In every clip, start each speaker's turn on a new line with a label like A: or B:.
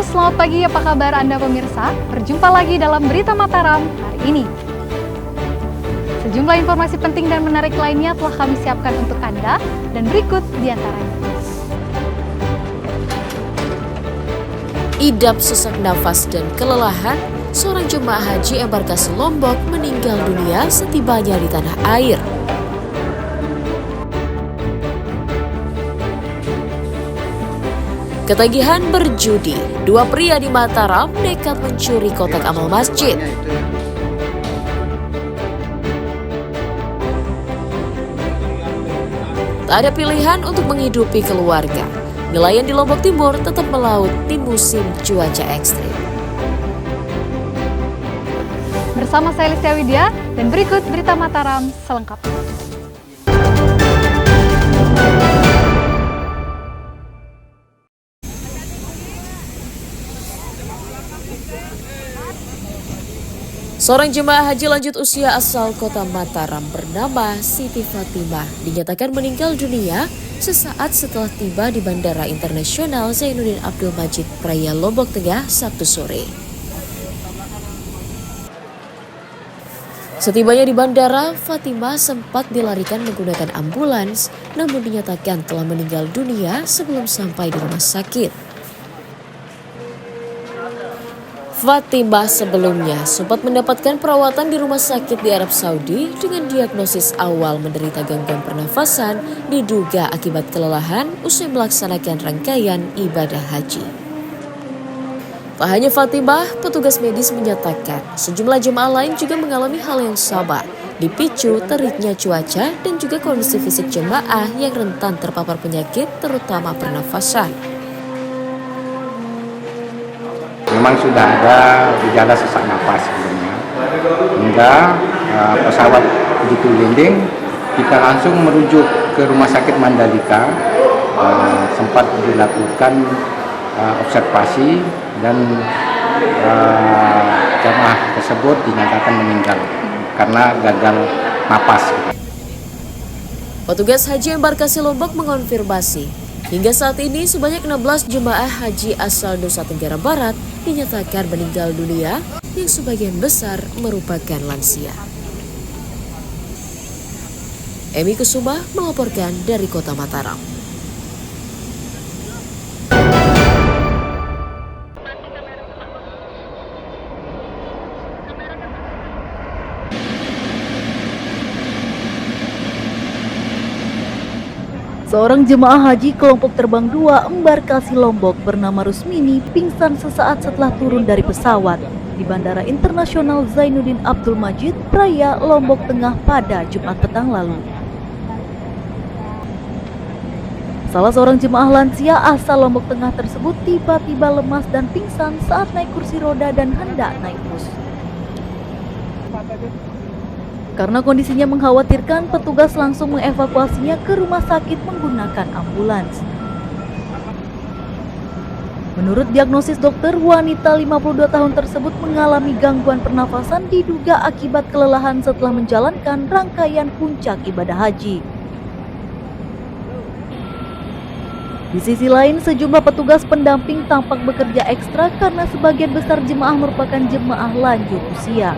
A: selamat pagi, apa kabar Anda pemirsa? Berjumpa lagi dalam Berita Mataram hari ini. Sejumlah informasi penting dan menarik lainnya telah kami siapkan untuk Anda, dan berikut diantaranya.
B: Idap sesak nafas dan kelelahan, seorang jemaah haji embarkasi Lombok meninggal dunia setibanya di tanah air. Ketagihan berjudi, dua pria di Mataram nekat mencuri kotak amal masjid. Tak ada pilihan untuk menghidupi keluarga. Nelayan di Lombok Timur tetap melaut di musim cuaca ekstrim.
A: Bersama saya Listia Widya, dan berikut Berita Mataram selengkapnya.
B: Seorang jemaah haji lanjut usia asal kota Mataram bernama Siti Fatimah dinyatakan meninggal dunia sesaat setelah tiba di Bandara Internasional Zainuddin Abdul Majid Praia Lombok Tengah Sabtu sore. Setibanya di bandara, Fatimah sempat dilarikan menggunakan ambulans, namun dinyatakan telah meninggal dunia sebelum sampai di rumah sakit. Fatimah sebelumnya sempat mendapatkan perawatan di rumah sakit di Arab Saudi dengan diagnosis awal menderita gangguan pernafasan diduga akibat kelelahan usai melaksanakan rangkaian ibadah haji. Tak hanya Fatimah, petugas medis menyatakan sejumlah jemaah lain juga mengalami hal yang sama, dipicu teriknya cuaca dan juga kondisi fisik jemaah yang rentan terpapar penyakit terutama pernafasan.
C: Memang sudah ada gejala sesak napas sebelumnya, hingga pesawat begitu landing, kita langsung merujuk ke Rumah Sakit Mandalika, sempat dilakukan observasi dan jemaah tersebut dinyatakan meninggal karena gagal napas.
B: Petugas haji embarkasi Lombok mengonfirmasi, hingga saat ini sebanyak 16 jemaah haji asal Nusa Tenggara Barat dinyatakan meninggal dunia yang sebagian besar merupakan lansia. Emi Kusuma melaporkan dari Kota Mataram.
D: Seorang jemaah haji kelompok terbang 2 embarkasi Lombok bernama Rusmini pingsan sesaat setelah turun dari pesawat di Bandara Internasional Zainuddin Abdul Majid Praia Lombok Tengah pada Jumat petang lalu. Salah seorang jemaah lansia asal Lombok Tengah tersebut tiba-tiba lemas dan pingsan saat naik kursi roda dan hendak naik bus. Karena kondisinya mengkhawatirkan, petugas langsung mengevakuasinya ke rumah sakit menggunakan ambulans. Menurut diagnosis dokter, wanita 52 tahun tersebut mengalami gangguan pernafasan diduga akibat kelelahan setelah menjalankan rangkaian puncak ibadah haji. Di sisi lain, sejumlah petugas pendamping tampak bekerja ekstra karena sebagian besar jemaah merupakan jemaah lanjut usia.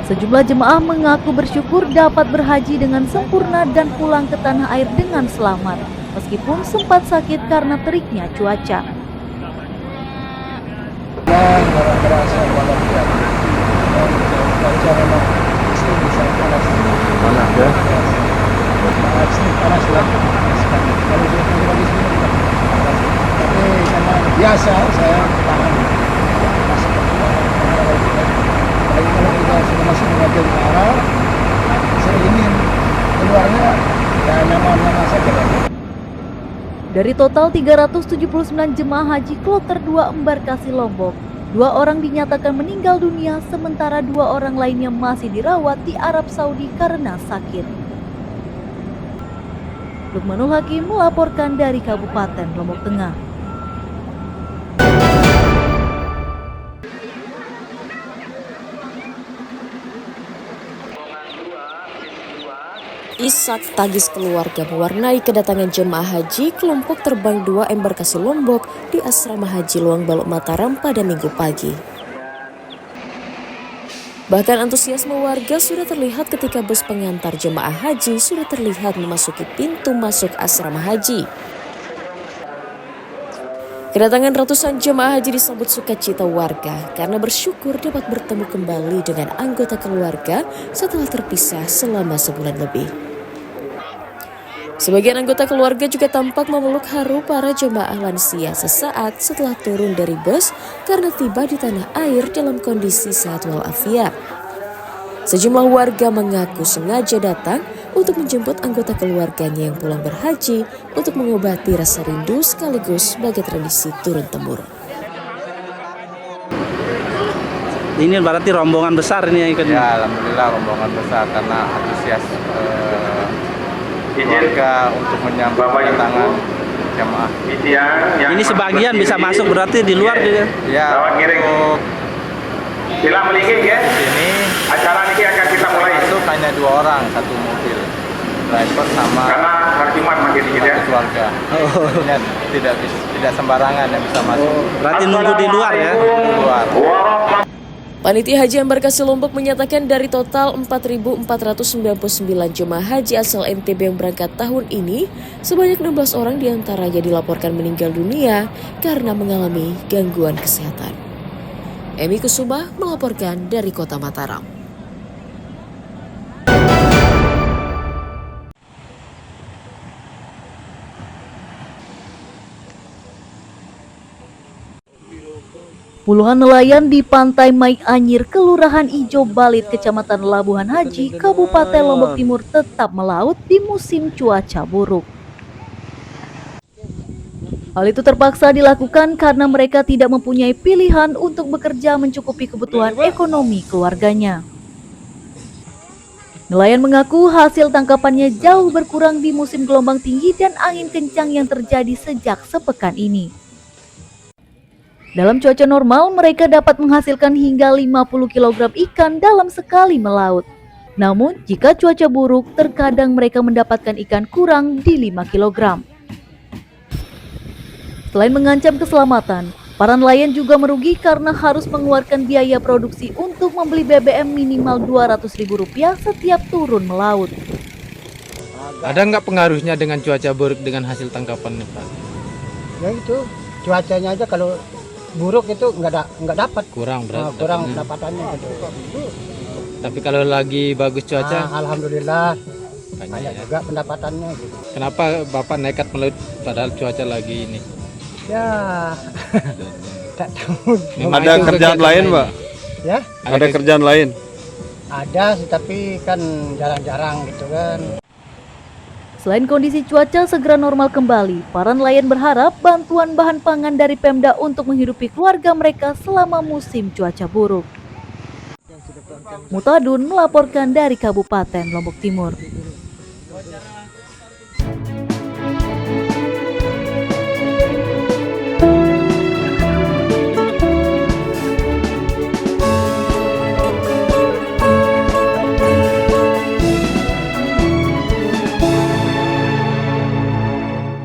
D: Sejumlah jemaah mengaku bersyukur dapat berhaji dengan sempurna dan pulang ke tanah air dengan selamat, meskipun sempat sakit karena teriknya cuaca.
E: Biasa saya tahan. Kalau kita sudah masuk di bagian utara, saya ingin keluarnya ya nyaman-nyaman saja.
D: Dari total 379 jemaah haji kloter 2 embarkasi Lombok, 2 orang dinyatakan meninggal dunia, sementara 2 orang lainnya masih dirawat di Arab Saudi karena sakit. Lukmanul Hakim melaporkan dari Kabupaten Lombok Tengah.
B: Isak tangis keluarga mewarnai kedatangan jemaah haji kelompok terbang 2 embarkasi Lombok di Asrama Haji Luang Balok Mataram pada Minggu pagi. Bahkan antusiasme warga sudah terlihat ketika bus pengantar jemaah haji sudah terlihat memasuki pintu masuk asrama haji. Kedatangan ratusan jemaah haji disambut sukacita warga karena bersyukur dapat bertemu kembali dengan anggota keluarga setelah terpisah selama sebulan lebih. Sebagian anggota keluarga juga tampak memeluk haru para jemaah lansia sesaat setelah turun dari bus karena tiba di tanah air dalam kondisi sehat walafiat. Sejumlah warga mengaku sengaja datang untuk menjemput anggota keluarganya yang pulang berhaji untuk mengobati rasa rindu sekaligus sebagai tradisi turun-temurun.
F: Ini berarti rombongan besar ini yang ikut.
C: Ya, alhamdulillah rombongan besar karena antusias keluarga untuk menyambut kedatangan jamaah.
F: Ini sebagian bisa masuk berarti di luar juga.
C: Ya, untuk
G: Sila melingkir ya.
C: sini
G: Acara ini akan kita mulai
C: masuk hanya 2 orang, 1 mobil, driver sama
G: karena hari Jumat makin dikit ya.
C: satu keluarga. Artinya tidak sembarangan yang bisa masuk.
F: Berarti nunggu di luar ya.
C: Di luar.
B: Panitia Haji Embarkasi Lombok menyatakan dari total 4.499 jemaah haji asal NTB yang berangkat tahun ini, sebanyak 16 orang diantaranya dilaporkan meninggal dunia karena mengalami gangguan kesehatan. Emi Kusuma melaporkan dari Kota Mataram.
D: Puluhan nelayan di Pantai Mai Anyir, Kelurahan Ijo Balit, Kecamatan Labuhan Haji, Kabupaten Lombok Timur tetap melaut di musim cuaca buruk. Hal itu terpaksa dilakukan karena mereka tidak mempunyai pilihan untuk bekerja mencukupi kebutuhan ekonomi keluarganya. Nelayan mengaku hasil tangkapannya jauh berkurang di musim gelombang tinggi dan angin kencang yang terjadi sejak sepekan ini. Dalam cuaca normal, mereka dapat menghasilkan hingga 50 kg ikan dalam sekali melaut. Namun, jika cuaca buruk, terkadang mereka mendapatkan ikan kurang di 5 kg. Selain mengancam keselamatan, para nelayan juga merugi karena harus mengeluarkan biaya produksi untuk membeli BBM minimal Rp200.000 setiap turun melaut.
H: Ada nggak pengaruhnya dengan cuaca buruk dengan hasil tangkapannya, Pak?
E: Ya itu cuacanya aja kalau buruk itu nggak dapat.
H: Kurang berarti.
E: Kurang dapatannya gitu.
H: Tapi kalau lagi bagus cuaca,
E: alhamdulillah
H: banyak
E: banyak
H: ya.
E: juga pendapatannya gitu.
H: Kenapa Bapak nekat melaut padahal cuaca lagi ini?
E: Ya tak tahu.
H: Memang
I: Ada
H: itu
I: kerjaan
H: kegiatan
I: lain, Pak?
E: Ya
I: Ada kerjaan lain?
E: ada sih tapi kan jarang-jarang gitu kan.
D: Selain kondisi cuaca segera normal kembali, para nelayan berharap bantuan bahan pangan dari Pemda untuk menghidupi keluarga mereka selama musim cuaca buruk. Mutadun melaporkan dari Kabupaten Lombok Timur.